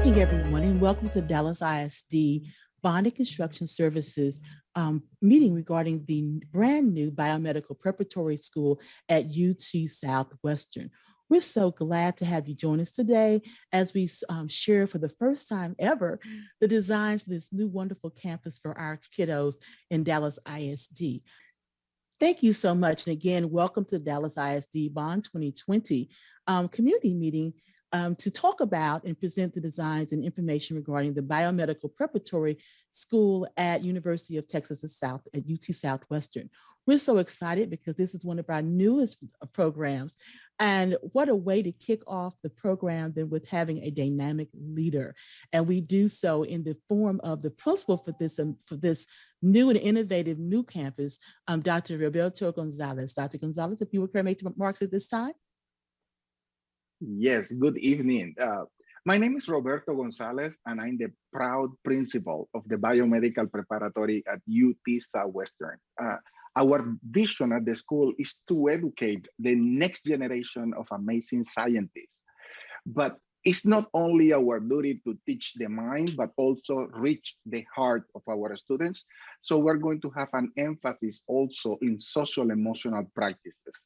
evening, everyone, and welcome to Dallas ISD Bond and Construction Services meeting regarding the brand new Biomedical Preparatory School at UT Southwestern. We're so glad to have you join us today as we share for the first time ever the designs for this new wonderful campus for our kiddos in Dallas ISD. Thank you so much. And again, welcome to the Dallas ISD Bond 2020 community meeting to talk about and present the designs and information regarding the Biomedical Preparatory School at University of Texas at UT Southwestern. We're so excited because this is one of our newest programs. And what a way to kick off the program than with having a dynamic leader. And we do so in the form of the principal for this new and innovative new campus, Dr. Roberto Gonzalez. Dr. Gonzalez, if you would care to make remarks at this time. Yes, good evening. My name is Roberto Gonzalez, and I'm the proud principal of the Biomedical Preparatory at UT Southwestern. Our vision at the school is to educate the next generation of amazing scientists. But it's not only our duty to teach the mind, but also reach the heart of our students. So we're going to have an emphasis also in social emotional practices.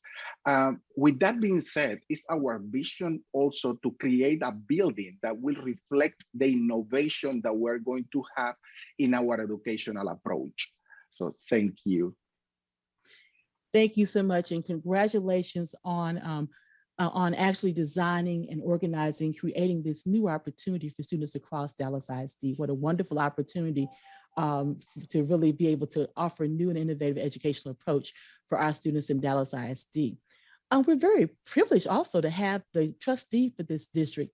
With that being said, it's our vision also to create a building that will reflect the innovation that we're going to have in our educational approach. So thank you. Thank you so much, and congratulations on actually designing and organizing, creating this new opportunity for students across Dallas ISD. What a wonderful opportunity to really be able to offer a new and innovative educational approach for our students in Dallas ISD. We're very privileged also to have the trustee for this district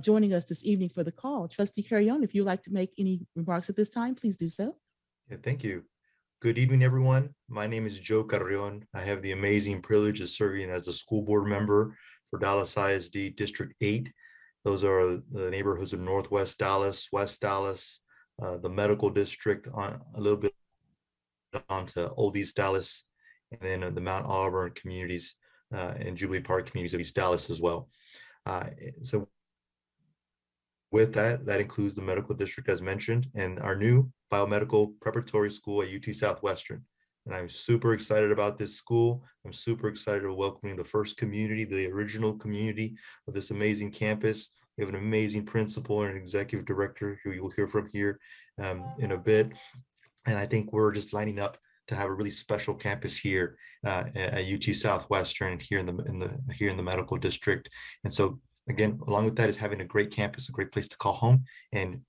joining us this evening for the call. Trustee Carrion, if you'd like to make any remarks at this time, please do so. Yeah, thank you. Good evening, everyone. My name is Joe Carrion. I have the amazing privilege of serving as a school board member for Dallas ISD District 8. Those are the neighborhoods of Northwest Dallas, West Dallas, the medical district, on a little bit onto Old East Dallas, and then the Mount Auburn communities and Jubilee Park communities of East Dallas as well. So with that includes the medical district as mentioned, and our new Biomedical Preparatory School at UT Southwestern. And I'm super excited about this school. I'm super excited about welcoming the first community, the original community of this amazing campus. We have an amazing principal and an executive director who you'll hear from here in a bit. And I think we're just lining up to have a really special campus here at UT Southwestern here in the medical district. And so again, along with that is having a great campus, a great place to call home. And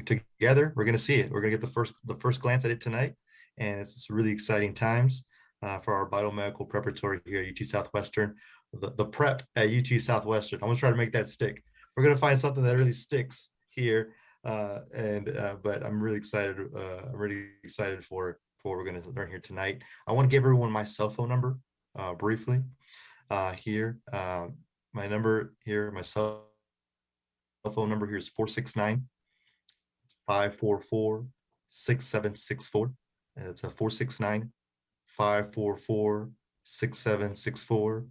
together, we're going to see it. We're going to get the first glance at it tonight. And it's really exciting times for our Biomedical Preparatory here at UT Southwestern. The prep at UT Southwestern, I'm going to try to make that stick. We're going to find something that really sticks here. But I'm really excited. I'm really excited for what we're going to learn here tonight. I want to give everyone my cell phone number briefly here. My number here, my cell phone number here is 469-544-6764. It's a 469-544-6764.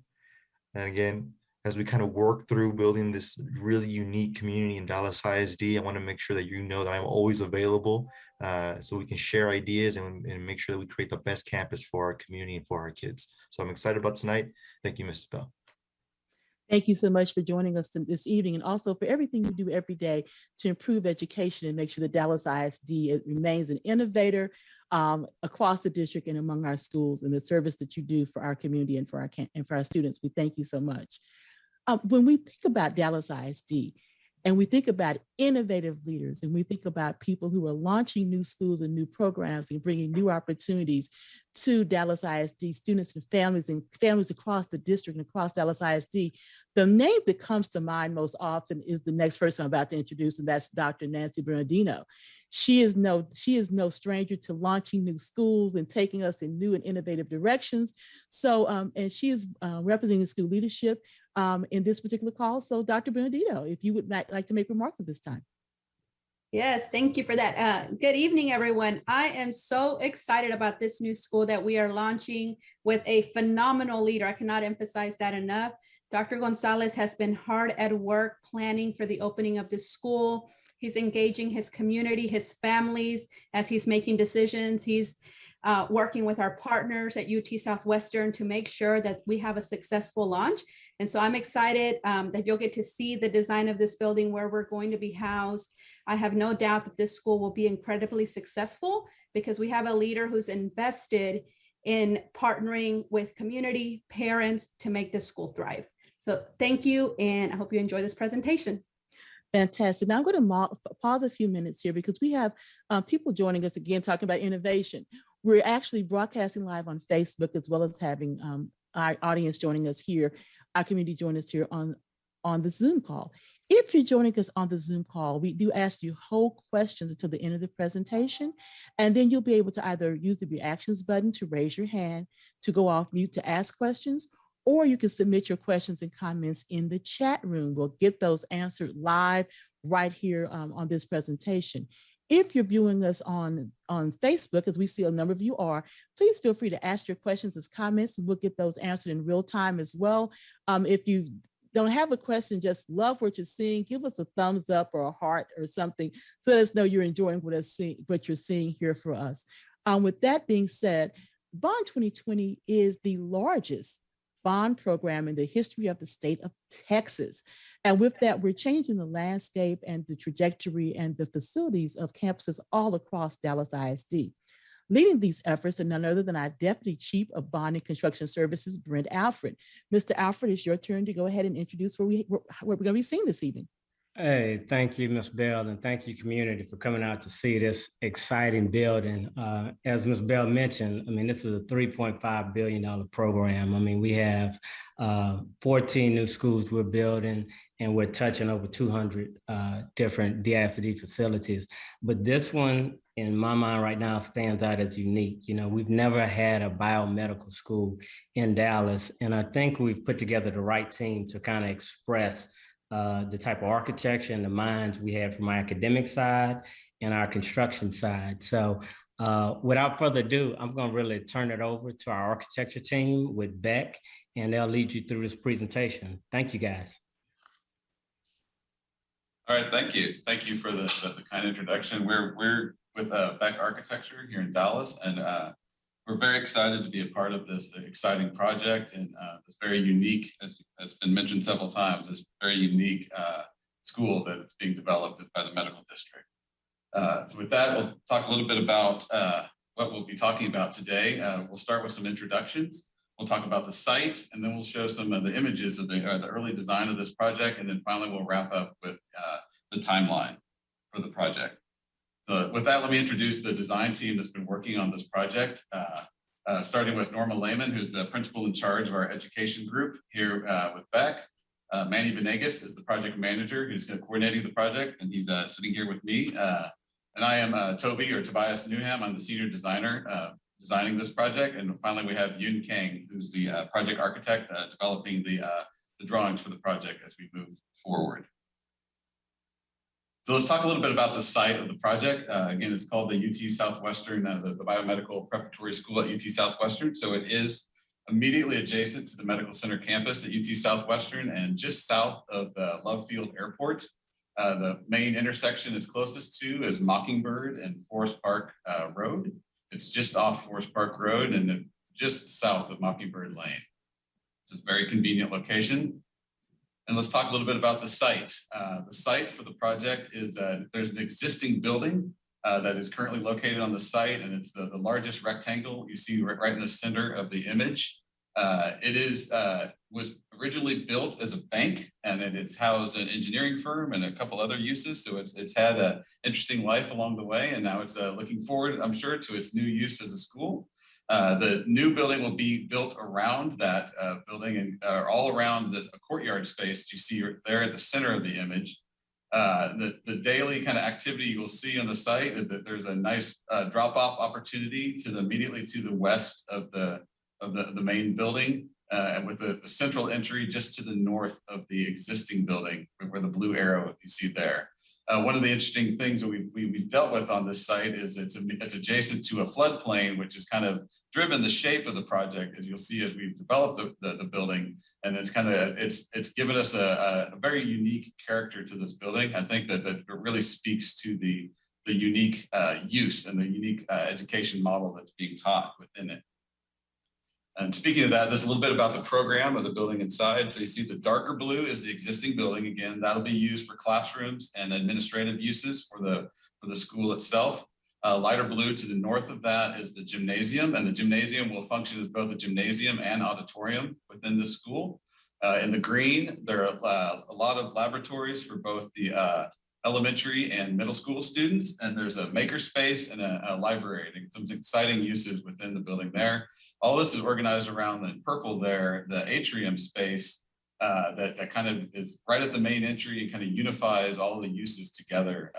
And again, as we kind of work through building this really unique community in Dallas ISD, I want to make sure that you know that I'm always available so we can share ideas and make sure that we create the best campus for our community and for our kids. So I'm excited about tonight. Thank you, Mrs. Bell. Thank you so much for joining us this evening, and also for everything you do every day to improve education and make sure that Dallas ISD remains an innovator across the district and among our schools, and the service that you do for our community and for our students. We thank you so much. When we think about Dallas ISD, and we think about innovative leaders, and we think about people who are launching new schools and new programs and bringing new opportunities to Dallas ISD students and families across the district and across Dallas ISD, the name that comes to mind most often is the next person I'm about to introduce, and that's Dr. Nancy Bernardino. She is no stranger to launching new schools and taking us in new and innovative directions. So, and she is representing school leadership in this particular call. So Dr. Bernardino, if you would like to make remarks at this time. Yes, thank you for that. Good evening, everyone. I am so excited about this new school that we are launching with a phenomenal leader. I cannot emphasize that enough. Dr. Gonzalez has been hard at work planning for the opening of this school. He's engaging his community, his families, as he's making decisions. He's working with our partners at UT Southwestern to make sure that we have a successful launch. And so I'm excited that you'll get to see the design of this building, where we're going to be housed. I have no doubt that this school will be incredibly successful because we have a leader who's invested in partnering with community, parents to make this school thrive. So thank you, and I hope you enjoy this presentation. Fantastic. Now I'm going to pause a few minutes here because we have people joining us again talking about innovation. We're actually broadcasting live on Facebook, as well as having our audience joining us here, our community join us here on the Zoom call. If you're joining us on the Zoom call, we do ask you hold questions until the end of the presentation, and then you'll be able to either use the reactions button to raise your hand, to go off mute to ask questions, or you can submit your questions and comments in the chat room. We'll get those answered live right here on this presentation. If you're viewing us on Facebook, as we see a number of you are, please feel free to ask your questions as comments, and we'll get those answered in real time as well. If you don't have a question, just love what you're seeing, give us a thumbs up or a heart or something to let us know you're enjoying what you're seeing here for us. With that being said, Bond 2020 is the largest bond program in the history of the state of Texas. And with that, we're changing the landscape and the trajectory and the facilities of campuses all across Dallas ISD. Leading these efforts are none other than our Deputy Chief of Bond and Construction Services, Brent Alfred. Mr. Alfred, it's your turn to go ahead and introduce what we're going to be seeing this evening. Hey, thank you, Ms. Bell, and thank you, community, for coming out to see this exciting building. As Ms. Bell mentioned, I mean, this is a $3.5 billion program. I mean, we have 14 new schools we're building, and we're touching over 200 different DISD facilities. But this one, in my mind right now, stands out as unique. You know, we've never had a biomedical school in Dallas, and I think we've put together the right team to kind of express the type of architecture and the minds we have from our academic side and our construction side. So without further ado, I'm going to really turn it over to our architecture team with Beck, and they'll lead you through this presentation. Thank you, guys. All right, thank you. Thank you for the kind introduction. We're with Beck Architecture here in Dallas, and we're very excited to be a part of this exciting project and this very unique, as has been mentioned several times, this very unique school that's being developed by the medical district. So with that, we'll talk a little bit about what we'll be talking about today. We'll start with some introductions. We'll talk about the site, and then we'll show some of the images of the early design of this project, and then finally we'll wrap up with the timeline for the project. So with that, let me introduce the design team that's been working on this project, starting with Norma Lehman, who's the principal in charge of our education group here with Beck. Manny Venegas is the project manager who's coordinating the project, and he's sitting here with me. And I am Tobias Newham. I'm the senior designer designing this project. And finally, we have Yun Kang, who's the project architect developing the drawings for the project as we move forward. So let's talk a little bit about the site of the project. Again, it's called the UT Southwestern, the Biomedical Preparatory School at UT Southwestern. So it is immediately adjacent to the Medical Center campus at UT Southwestern and just south of the Love Field Airport. The main intersection it's closest to is Mockingbird and Forest Park Road. It's just off Forest Park Road and just south of Mockingbird Lane. It's a very convenient location. And let's talk a little bit about the site. The site for the project is, there's an existing building that is currently located on the site, and it's the largest rectangle you see right in the center of the image. It was originally built as a bank, and it has housed an engineering firm and a couple other uses. So it's had an interesting life along the way, and now it's looking forward, I'm sure, to its new use as a school. The new building will be built around that building and all around the courtyard space you see there at the center of the image. The daily kind of activity you will see on the site is that there's a nice drop-off opportunity immediately to the west of the main building, and with the central entry just to the north of the existing building, where the blue arrow you see there. One of the interesting things that we've dealt with on this site is it's adjacent to a floodplain, which has kind of driven the shape of the project, as you'll see as we've developed the building. And it's given us a very unique character to this building. I think that it really speaks to the unique use and the unique education model that's being taught within it. And speaking of that, there's a little bit about the program of the building inside. So you see the darker blue is the existing building. Again, that'll be used for classrooms and administrative uses for the school itself. Lighter blue to the north of that is the gymnasium, and the gymnasium will function as both a gymnasium and auditorium within the school. In the green, there are a lot of laboratories for both the elementary and middle school students, and there's a maker space and a library, and some exciting uses within the building there. All this is organized around the purple there, the atrium space that kind of is right at the main entry and kind of unifies all the uses together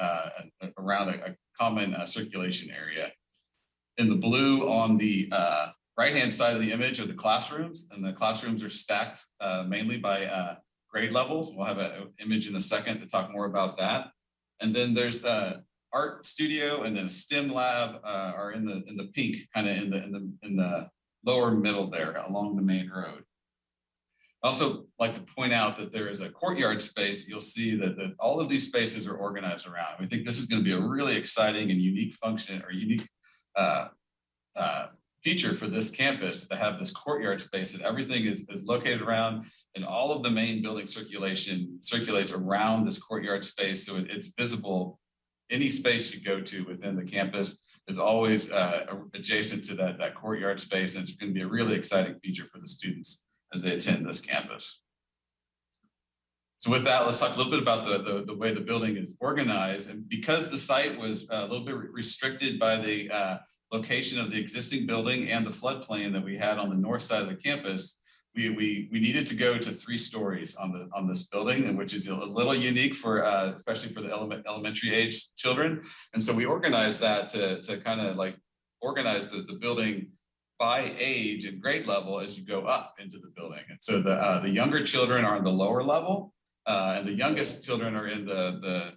around a common circulation area. In the blue on the right-hand side of the image are the classrooms, and the classrooms are stacked mainly by grade levels. We'll have an image in a second to talk more about that. And then there's art studio and then a STEM lab are in the pink, kind of in the lower middle there along the main road. I also like to point out that there is a courtyard space. You'll see that all of these spaces are organized around. We think this is going to be a really exciting and unique function or unique feature for this campus to have this courtyard space, that everything is located around, and all of the main building circulation circulates around this courtyard space. So it's visible. Any space you go to within the campus is always adjacent to that courtyard space, and it's going to be a really exciting feature for the students as they attend this campus. So with that, let's talk a little bit about the way the building is organized. And because the site was a little bit restricted by the location of the existing building and the floodplain that we had on the north side of the campus, we needed to go to 3 stories on this building, and which is a little unique for especially for the elementary age children. And so we organized that to kind of like organize the building by age and grade level as you go up into the building. And so the younger children are on the lower level, and the youngest children are in the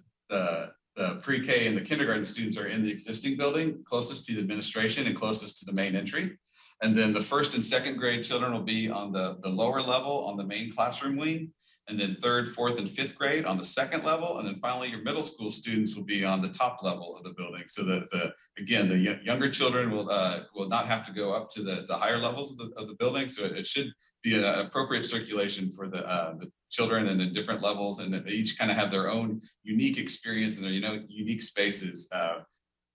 pre-K and the kindergarten students are in the existing building, closest to the administration and closest to the main entry. And then the 1st and 2nd grade children will be on the lower level on the main classroom wing. And then 3rd, 4th, and 5th grade on the 2nd level. And then finally, your middle school students will be on the top level of the building. So that again, the younger children will not have to go up to the higher levels of the building. So it should be an appropriate circulation for the children and in different levels. And they each kind of have their own unique experience and their unique spaces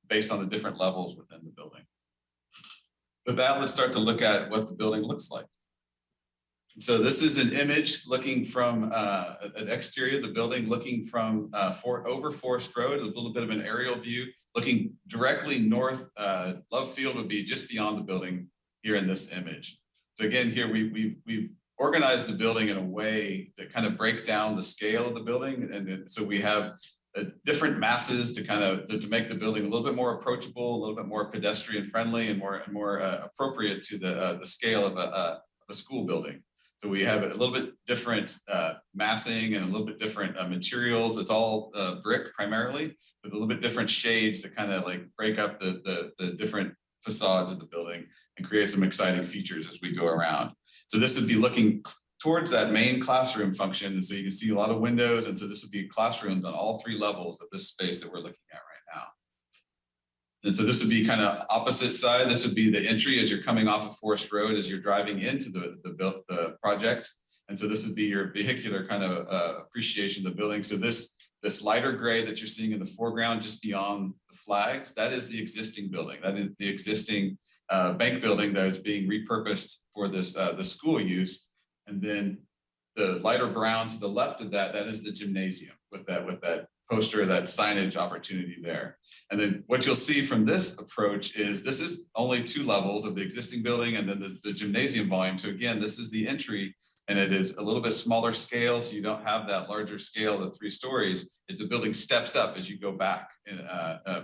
based on the different levels within the building. With that, let's start to look at what the building looks like. So this is an image looking from an exterior of the building, looking from over Forest Road, a little bit of an aerial view, looking directly north. Love Field would be just beyond the building here in this image. So again, here we've organized the building in a way that kind of break down the scale of the building. And so we have different masses to make the building a little bit more approachable, a little bit more pedestrian friendly, and more appropriate to the scale of a school building. So we have a little bit different massing and a little bit different materials. It's all brick primarily, with a little bit different shades to kind of like break up the different facades of the building and create some exciting features as we go around. So this would be looking towards that main classroom function. And so you can see a lot of windows. And so this would be classrooms on all 3 levels of this space that we're looking at right now. And so this would be kind of opposite side. This would be the entry as you're coming off of Forest Road as you're driving into the project. And so this would be your vehicular kind of appreciation of the building. So this lighter gray that you're seeing in the foreground just beyond the flags, that is the existing building. That is the existing bank building that is being repurposed for this the school use. And then the lighter brown to the left of that is the gymnasium with that poster, that signage opportunity there. And then what you'll see from this approach is this is only 2 levels of the existing building and then the gymnasium volume. So again, this is the entry, and it is a little bit smaller scale. So you don't have that larger scale of 3 stories. The building steps up as you go back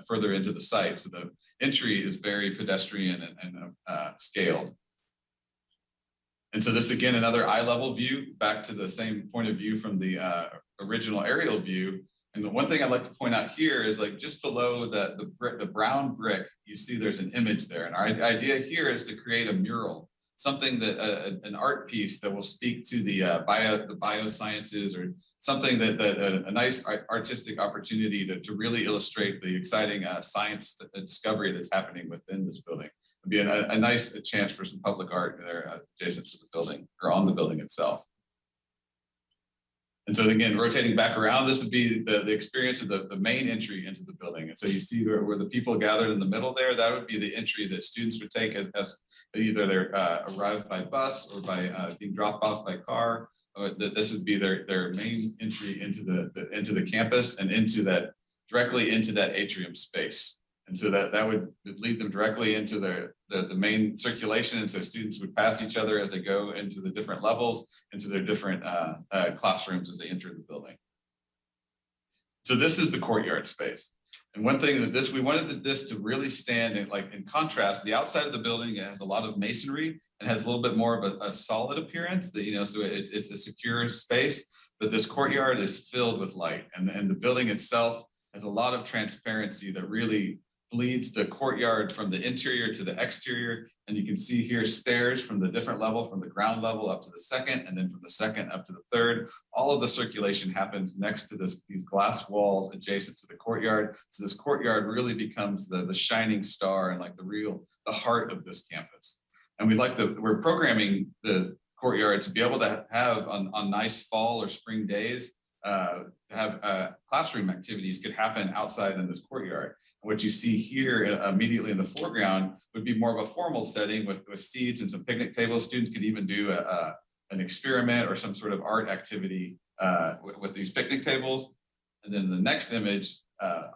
further into the site. So the entry is very pedestrian and scaled. And so this, again, another eye level view, back to the same point of view from the original aerial view. And the one thing I'd like to point out here is like just below the brown brick, you see there's an image there. And our idea here is to create a mural, something that an art piece that will speak to the biosciences, or something that a nice artistic opportunity to really illustrate the exciting science discovery that's happening within this building. It'd be a nice chance for some public art there adjacent to the building or on the building itself. And so again, rotating back around, this would be the experience of the main entry into the building. And so you see where the people gathered in the middle there, that would be the entry that students would take as either they're arrived by bus or by being dropped off by car. This would be their main entry into the campus and directly into that atrium space. And so that would lead them directly into the main circulation. And so students would pass each other as they go into the different levels, into their different classrooms as they enter the building. So this is the courtyard space. And one thing that we wanted this to really stand in contrast. The outside of the building has a lot of masonry and has a little bit more of a solid appearance that, so it's a secure space, but this courtyard is filled with light, and the building itself has a lot of transparency that really bleeds the courtyard from the interior to the exterior. And you can see here stairs from the different level, from the ground level up to the second, and then from the second up to the third. All of the circulation happens next to these glass walls adjacent to the courtyard. So this courtyard really becomes the shining star and like the heart of this campus. And we're programming the courtyard to be able to have on nice fall or spring days, have classroom activities could happen outside in this courtyard. And what you see here immediately in the foreground would be more of a formal setting with seats and some picnic tables. Students could even do an experiment or some sort of art activity with these picnic tables. And then the next image,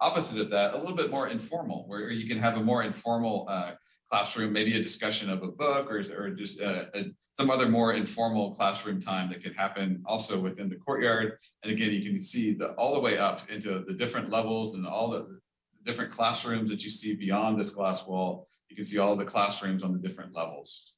opposite of that, a little bit more informal, where you can have a more informal classroom, maybe a discussion of a book or just some other more informal classroom time that could happen also within the courtyard. And again, you can see all the way up into the different levels and all the different classrooms that you see beyond this glass wall. You can see all the classrooms on the different levels.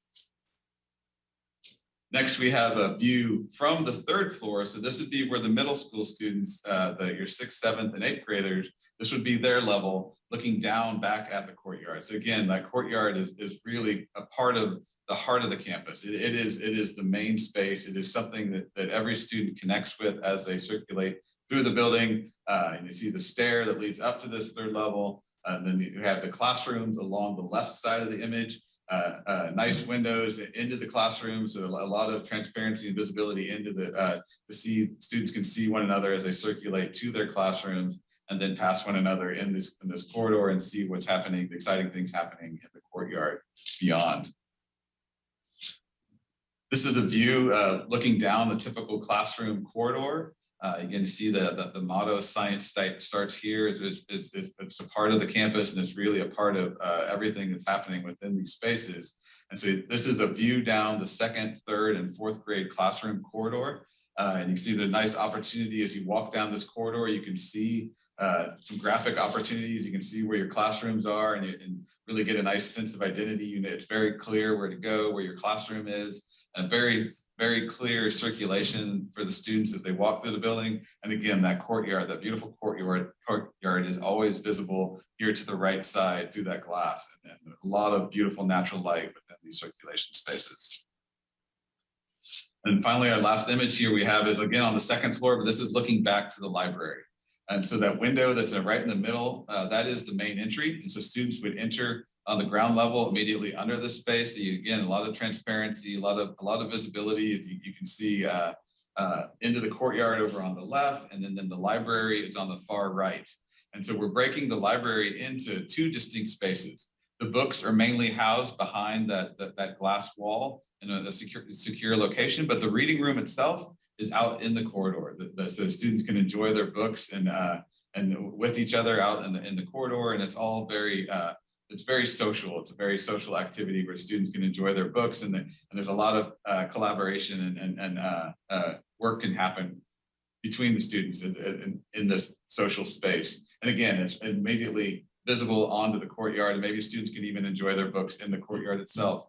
Next, we have a view from the third floor. So this would be where the middle school students, your 6th, 7th, and 8th graders, this would be their level looking down back at the courtyard. So again, that courtyard is really a part of the heart of the campus. It is the main space. It is something that every student connects with as they circulate through the building. And you see the stair that leads up to this third level. And then you have the classrooms along the left side of the image. Nice windows into the classrooms, so a lot of transparency and visibility into students can see one another as they circulate to their classrooms and then pass one another in this corridor and see what's happening, the exciting things happening in the courtyard beyond. This is a view looking down the typical classroom corridor. You can see the motto "Science starts here." It's a part of the campus, and it's really a part of everything that's happening within these spaces. And so this is a view down the 2nd, 3rd, and 4th grade classroom corridor. And you see the nice opportunity as you walk down this corridor. You can see some graphic opportunities. You can see where your classrooms are, and really get a nice sense of identity. It's very clear where to go, where your classroom is. A very, very clear circulation for the students as they walk through the building. And again, that courtyard, that beautiful courtyard is always visible here to the right side through that glass, and a lot of beautiful natural light within these circulation spaces. And finally, our last image here we have is again on the 2nd floor, but this is looking back to the library. And so that window that's right in the middle, that is the main entry. And so students would enter on the ground level immediately under the space. So again, a lot of transparency, a lot of visibility. You can see into the courtyard over on the left, and then the library is on the far right. And so we're breaking the library into 2 distinct spaces. The books are mainly housed behind that glass wall in a secure location, but the reading room itself is out in the corridor, so students can enjoy their books and with each other out in the corridor, and it's all it's very social. It's a very social activity where students can enjoy their books, and there's a lot of collaboration and work can happen between the students in this social space. And again, it's immediately visible onto the courtyard, and maybe students can even enjoy their books in the courtyard itself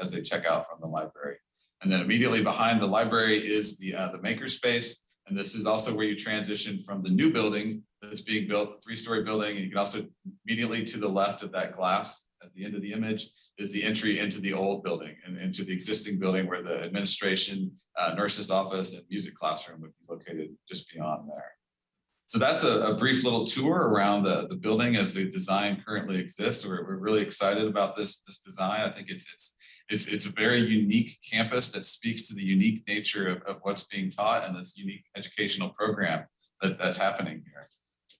as they check out from the library. And then immediately behind the library is the maker space. And this is also where you transition from the new building that's being built, the three-story building. And you can also immediately to the left of that glass at the end of the image is the entry into the old building and into the existing building where the administration, nurse's office, and music classroom would be located just beyond there. So that's a brief little tour around the building as the design currently exists. We're really excited about this design. I think it's a very unique campus that speaks to the unique nature of what's being taught and this unique educational program that's happening here.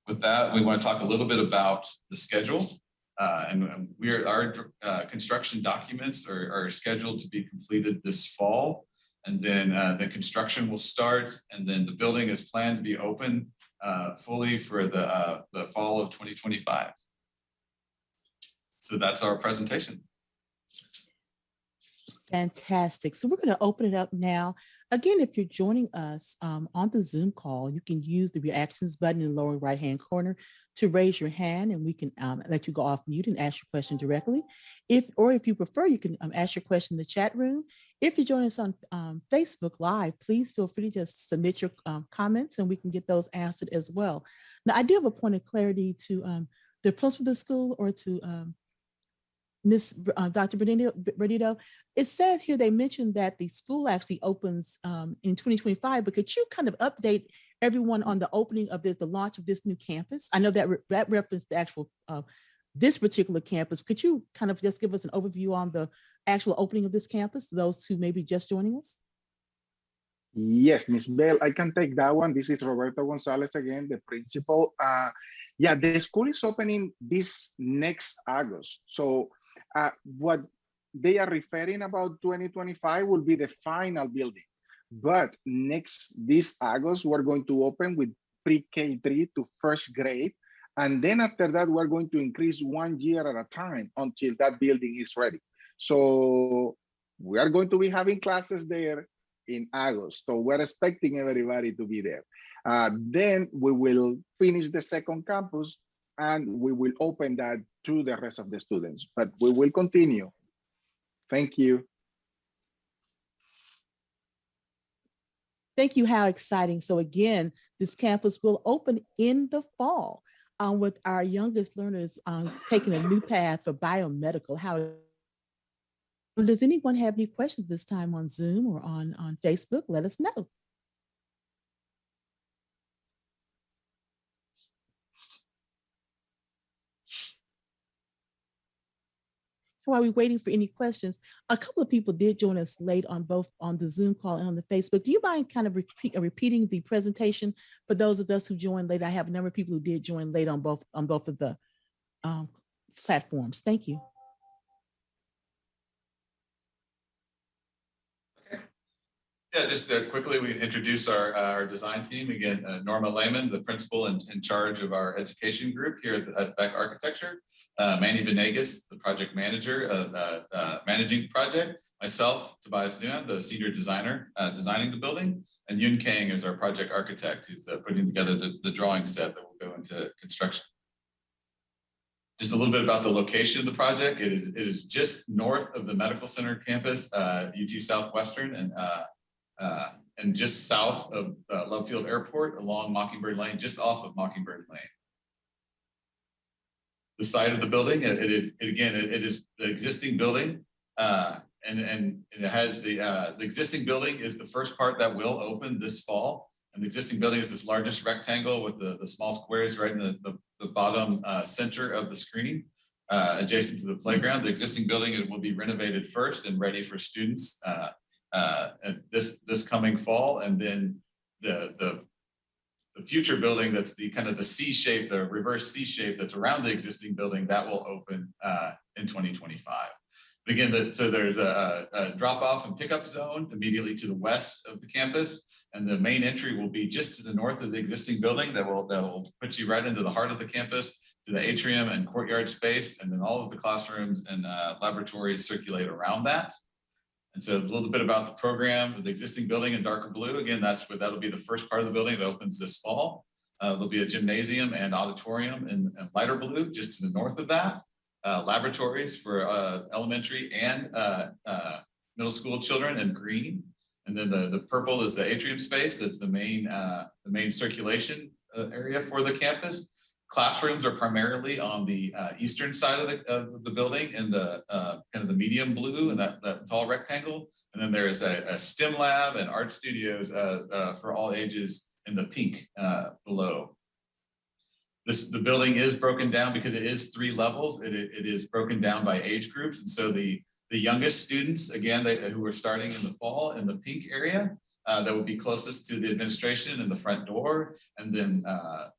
With that, we want to talk a little bit about the schedule. Our construction documents are scheduled to be completed this fall, and then the construction will start, and then the building is planned to be open fully for the fall of 2025. So that's our presentation. Fantastic. So we're going to open it up now. Again, if you're joining us on the Zoom call, you can use the reactions button in the lower right-hand corner to raise your hand, and we can let you go off mute and ask your question directly. If you prefer, you can ask your question in the chat room. If you join us on Facebook Live, please feel free to just submit your comments and we can get those answered as well. Now, I do have a point of clarity to the principal of the school or to Dr. Bernardino. It said here they mentioned that the school actually opens in 2025, but could you kind of update everyone on the opening of the launch of this new campus? I know that that referenced the actual this particular campus. Could you kind of just give us an overview on the actual opening of this campus, those who may be just joining us? Yes, Ms. Bell, I can take that one. This is Roberto Gonzalez again, the principal. Yeah, the school is opening this next August. So what they are referring about 2025 will be the final building. But this August, we're going to open with pre-K3 to first grade. And then after that, we're going to increase 1 year at a time until that building is ready. So we are going to be having classes there in August. So we're expecting everybody to be there. Then we will finish the second campus and we will open that to the rest of the students, but we will continue. Thank you. Thank you. How exciting. So again, this campus will open in the fall with our youngest learners taking a new path for biomedical. How does anyone have any questions this time on Zoom or on Facebook? Let us know. While we're waiting for any questions, a couple of people did join us late on both on the Zoom call and on the Facebook. Do you mind kind of repeating the presentation for those of us who joined late? I have a number of people who did join late on both of the platforms. Thank you. Yeah, just quickly, we introduce our design team. Again, Norma Lehman, the principal in charge of our education group here at Beck Architecture. Manny Venegas, the project manager managing the project. Myself, Tobias Nguyen, the senior designer designing the building. And Yun Kang is our project architect who's putting together the drawing set that will go into construction. Just a little bit about the location of the project. It is just north of the medical center campus, UT Southwestern, and just south of Love Field Airport along Mockingbird Lane, just off of Mockingbird Lane. The site of the building, it is the existing building, and it has the existing building is the first part that will open this fall. And the existing building is this largest rectangle with the small squares right in the bottom center of the screen, adjacent to the playground. The existing building will be renovated first and ready for students this coming fall, and then the future building that's the kind of the C shape, the reverse C shape that's around the existing building, that will open in 2025. But again, so there's a drop off and pickup zone immediately to the west of the campus, and the main entry will be just to the north of the existing building that will put you right into the heart of the campus, to the atrium and courtyard space, and then all of the classrooms and laboratories circulate around that. And so a little bit about the program, the existing building in darker blue. Again, that'll be the first part of the building that opens this fall. There'll be a gymnasium and auditorium in lighter blue just to the north of that. Laboratories for elementary and middle school children in green. And then the purple is the atrium space. That's the main circulation area for the campus. Classrooms are primarily on the eastern side of the building in the kind of the medium blue and that tall rectangle. And then there is a STEM lab and art studios for all ages in the pink below. The building is broken down because it is 3 levels. It is broken down by age groups. And so the youngest students, again, who are starting in the fall in the pink area, that would be closest to the administration and the front door. And then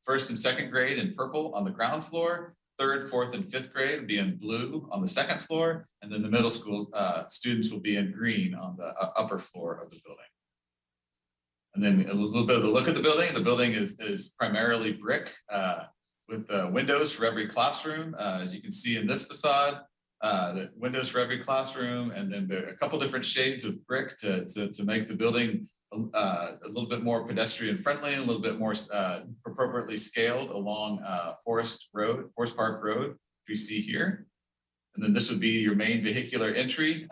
1st and 2nd grade in purple on the ground floor, 3rd, 4th, and 5th grade would be in blue on the 2nd floor. And then the middle school students will be in green on the upper floor of the building. And then a little bit of the look at the building. The building is primarily brick with windows for every classroom. As you can see in this facade, the windows for every classroom, and then a couple different shades of brick to make the building a little bit more pedestrian friendly and a little bit more appropriately scaled along Forest Park Road, which we see here. And then this would be your main vehicular entry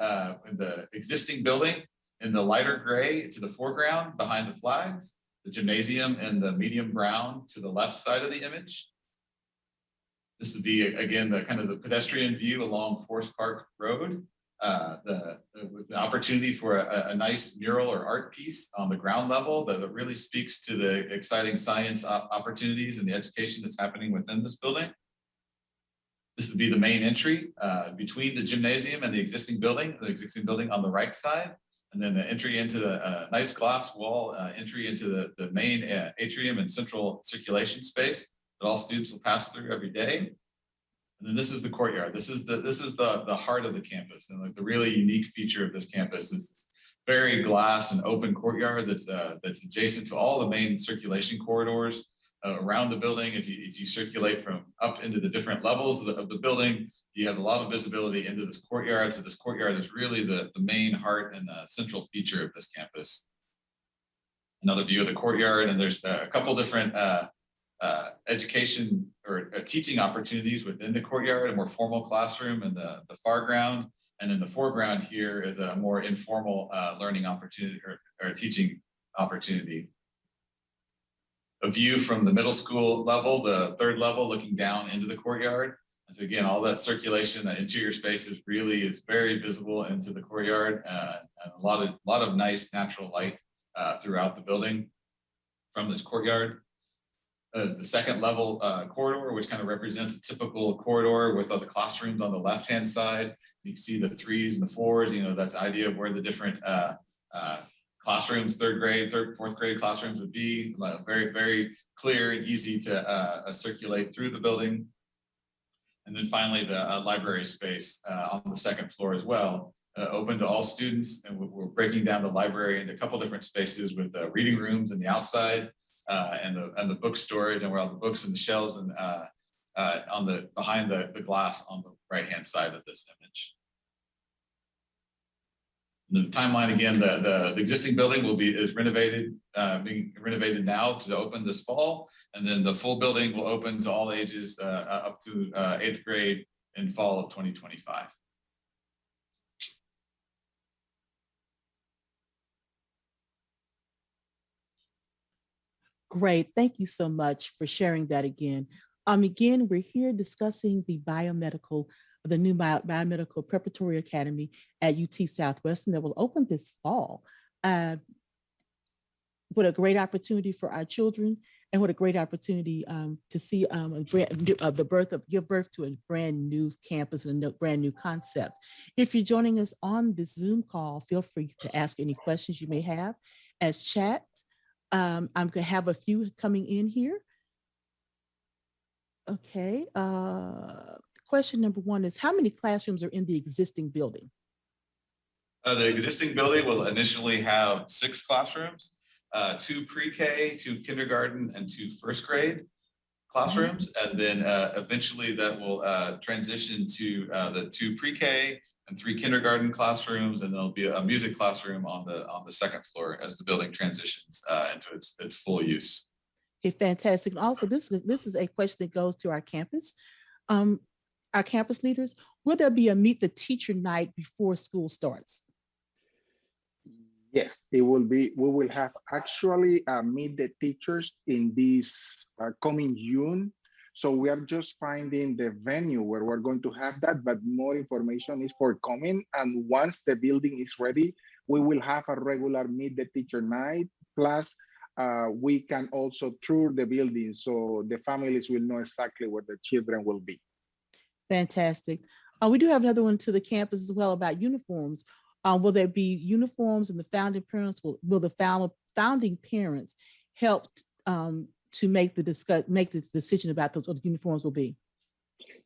in the existing building in the lighter gray to the foreground behind the flags, the gymnasium in the medium brown to the left side of the image. This would be, again, the kind of the pedestrian view along Forest Park Road, with the opportunity for a nice mural or art piece on the ground level that really speaks to the exciting science opportunities and the education that's happening within this building. This would be the main entry between the gymnasium and the existing building on the right side, and then the entry into the nice glass wall entry into the main atrium and central circulation space that all students will pass through every day. And then this is the courtyard. This is the heart of the campus, and like the really unique feature of this campus is this very glass and open courtyard that's adjacent to all the main circulation corridors around the building. As you circulate from up into the different levels of the building, you have a lot of visibility into this courtyard. So this courtyard is really the main heart and the central feature of this campus. Another view of the courtyard, and there's a couple different education or teaching opportunities within the courtyard, a more formal classroom in the far ground. And in the foreground here is a more informal learning opportunity or teaching opportunity. A view from the middle school level, the 3rd level, looking down into the courtyard. And so again, all that circulation, that interior space is very visible into the courtyard, and a lot of nice natural light throughout the building from this courtyard. The 2nd level corridor, which kind of represents a typical corridor with all the classrooms on the left-hand side. You can see the 3s and the 4s, that's the idea of where the different classrooms, 3rd grade, 4th grade classrooms would be very, very clear and easy to circulate through the building. And then finally, the library space on the 2nd floor as well, open to all students. And we're breaking down the library into a couple different spaces with reading rooms on the outside, and the book storage, and where all the books and the shelves and behind the glass on the right-hand side of this image. And the timeline again, the existing building is being renovated now to open this fall, and then the full building will open to all ages up to 8th grade in fall of 2025. Great. Thank you so much for sharing that again. Again, we're here discussing the new Biomedical Preparatory Academy at UT Southwestern that will open this fall. What a great opportunity for our children, and what a great opportunity to see give birth to a brand new campus and a brand new concept. If you're joining us on this Zoom call, feel free to ask any questions you may have as chat. I'm going to have a few coming in here. Okay. Question number 1 is, how many classrooms are in the existing building? The existing building will initially have 6 classrooms, 2 pre-K, 2 kindergarten, and 2 1st grade classrooms. And then eventually that will transition to the 2 pre-K and 3 kindergarten classrooms, and there'll be a music classroom on the 2nd floor as the building transitions into its full use. Okay, fantastic. And also, this is a question that goes to our campus leaders. Will there be a meet the teacher night before school starts? Yes, it will be. We will have actually meet the teachers in this coming June. So we are just finding the venue where we're going to have that, but more information is forthcoming. And once the building is ready, we will have a regular meet the teacher night. Plus, we can also tour the building so the families will know exactly where the children will be. Fantastic. We do have another one to the campus as well about uniforms. Will there be uniforms, and the founding parents will the founding parents help to make the decision about what the uniforms will be?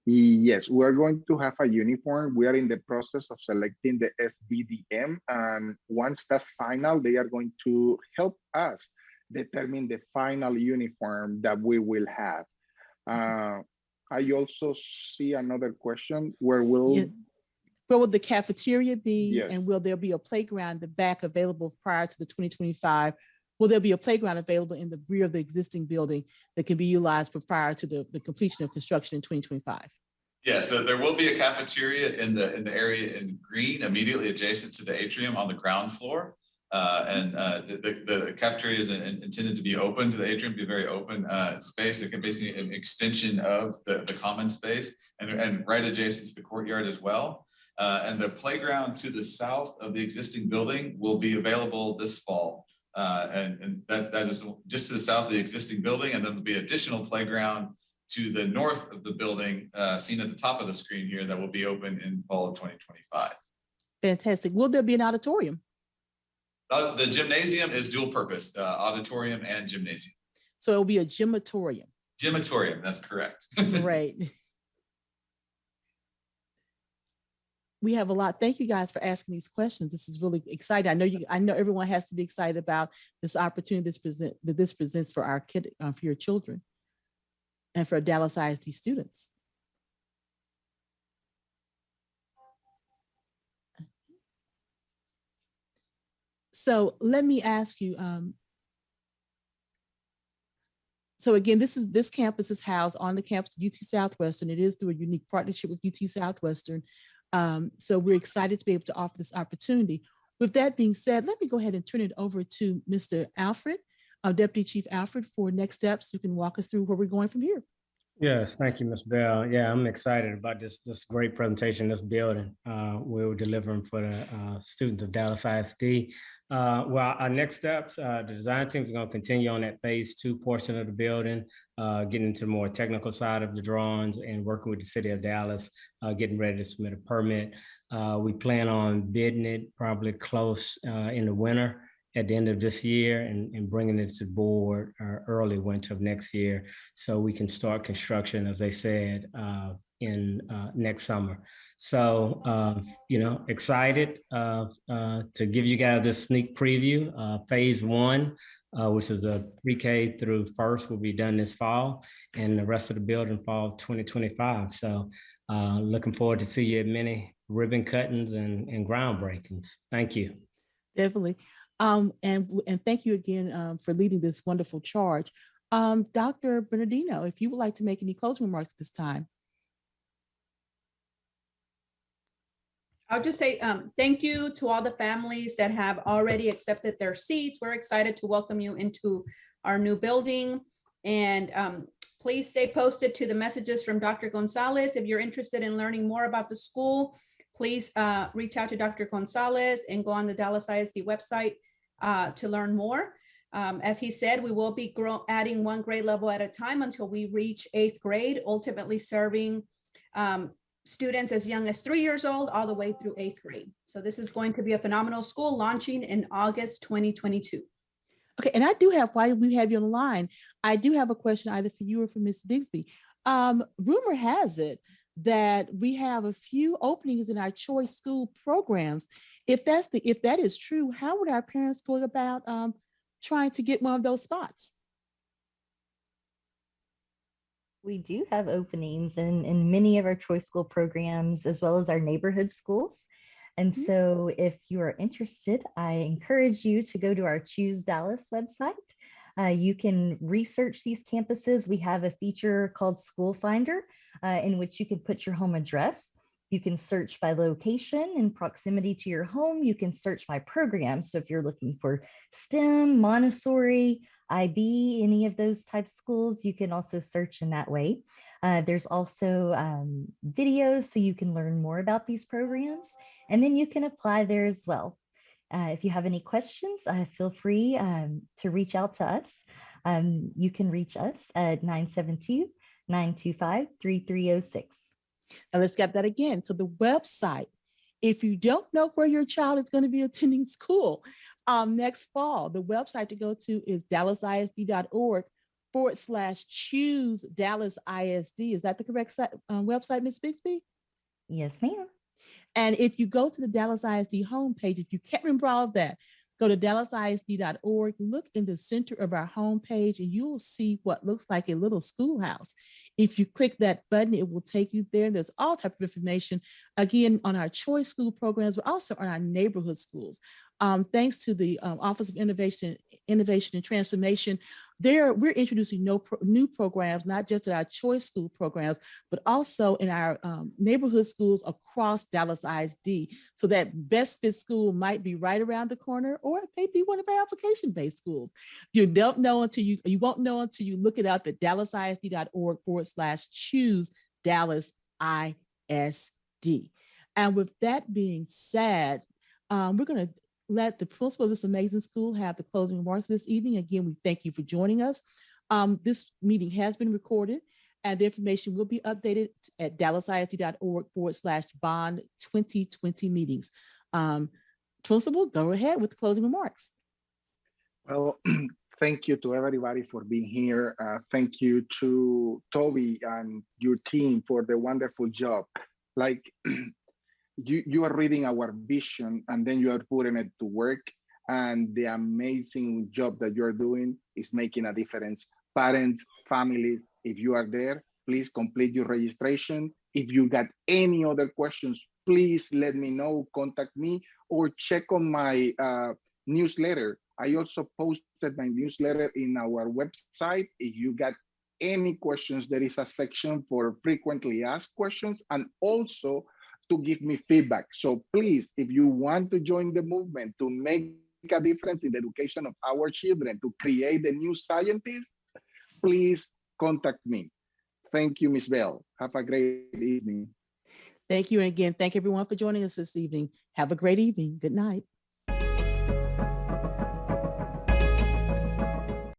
Yes, we're going to have a uniform. We are in the process of selecting the SBDM, and once that's final, they are going to help us determine the final uniform that we will have. I also see another question. Where will the cafeteria be? Yes. And will there be a playground in the back available prior to the 2025? Will there be a playground available in the rear of the existing building that can be utilized prior to the completion of construction in 2025? Yes, there will be a cafeteria in the area in green immediately adjacent to the atrium on the ground floor. The cafeteria is intended to be open to the atrium, be a very open space. It can basically an extension of the common space and right adjacent to the courtyard as well. And the playground to the south of the existing building will be available this fall. And that is just to the south of the existing building. And then there'll be additional playground to the north of the building, seen at the top of the screen here, that will be open in fall of 2025. Fantastic. Will there be an auditorium? The gymnasium is dual purpose, auditorium and gymnasium. So it will be a gymatorium. Gymatorium, that's correct. Right. We have a lot. Thank you guys for asking these questions. This is really exciting. I know everyone has to be excited about this opportunity this presents for our for your children and for Dallas ISD students. So let me ask you, so again, this campus is housed on the campus of UT Southwestern. It is through a unique partnership with UT Southwestern. So we're excited to be able to offer this opportunity. With that being said, let me go ahead and turn it over to Mr. Alfred, Deputy Chief Alfred, for next steps. You can walk us through where we're going from here. Yes, thank you, Ms. Bell. Yeah, I'm excited about this great presentation, this building we're delivering for the students of Dallas ISD. Well, our next steps, the design team is going to continue on that phase 2 portion of the building, getting into the more technical side of the drawings and working with the city of Dallas, getting ready to submit a permit. We plan on bidding it probably close in the winter at the end of this year and bringing it to the board early winter of next year so we can start construction, as they said, in next summer. So, excited to give you guys this sneak preview. Phase 1, which is the pre-K through first, will be done this fall, and the rest of the building fall 2025. So looking forward to see you at many ribbon cuttings and groundbreakings. Thank you. Definitely. And thank you again for leading this wonderful charge. Dr. Bernardino, if you would like to make any closing remarks this time. I'll just say thank you to all the families that have already accepted their seats. We're excited to welcome you into our new building. And please stay posted to the messages from Dr. Gonzalez. If you're interested in learning more about the school, please reach out to Dr. Gonzalez and go on the Dallas ISD website to learn more. As he said, we will be adding 1 grade level at a time until we reach 8th grade, ultimately serving students as young as 3 years old all the way through 8th grade. So this is going to be a phenomenal school, launching in August 2022. Okay, and I do have, while we have you on the line, I do have a question either for you or for Ms. Bigsby. Rumor has it that we have a few openings in our choice school programs. If that is true, how would our parents go about trying to get one of those spots? We do have openings in many of our choice school programs, as well as our neighborhood schools. And so if you are interested, I encourage you to go to our Choose Dallas website. You can research these campuses. We have a feature called School Finder in which you can put your home address. You can search by location and proximity to your home. You can search by program. So if you're looking for STEM, Montessori, IB, any of those types of schools, you can also search in that way. There's also videos so you can learn more about these programs, and then you can apply there as well. If you have any questions, feel free to reach out to us. You can reach us at 972-925-3306. And let's get that again. So the website, if you don't know where your child is going to be attending school next fall, the website to go to is dallasisd.org/choose Dallas ISD. Is that the correct website, Ms. Bixby? Yes, ma'am. And if you go to the Dallas ISD homepage, if you can't remember all of that, go to dallasisd.org, look in the center of our homepage, and you will see what looks like a little schoolhouse. If you click that button, it will take you there. There's all types of information, again, on our choice school programs, but also on our neighborhood schools. Thanks to the Office of Innovation and Transformation, we're introducing new programs, not just at our choice school programs, but also in our neighborhood schools across Dallas ISD. So that best fit school might be right around the corner, or it may be one of our application-based schools. You don't know until you won't know until you look it up at dallasisd.org/choose Dallas ISD. And with that being said, we're going to let the principal of this amazing school have the closing remarks this evening. Again, we thank you for joining us. This meeting has been recorded, and the information will be updated at dallasisd.org/bond 2020 meetings. Principal, go ahead with the closing remarks. Well, thank you to everybody for being here. Thank you to Toby and your team for the wonderful job. Like, you are reading our vision and then you are putting it to work, and the amazing job that you're doing is making a difference. Parents, families, if you are there, please complete your registration. If you got any other questions, please let me know, contact me, or check on my newsletter. I also posted my newsletter in our website. If you got any questions, there is a section for frequently asked questions, and also to give me feedback. So please, if you want to join the movement to make a difference in the education of our children, to create the new scientists, please contact me. Thank you, Ms. Bell. Have a great evening. Thank you. And again, thank everyone for joining us this evening. Have a great evening. Good night.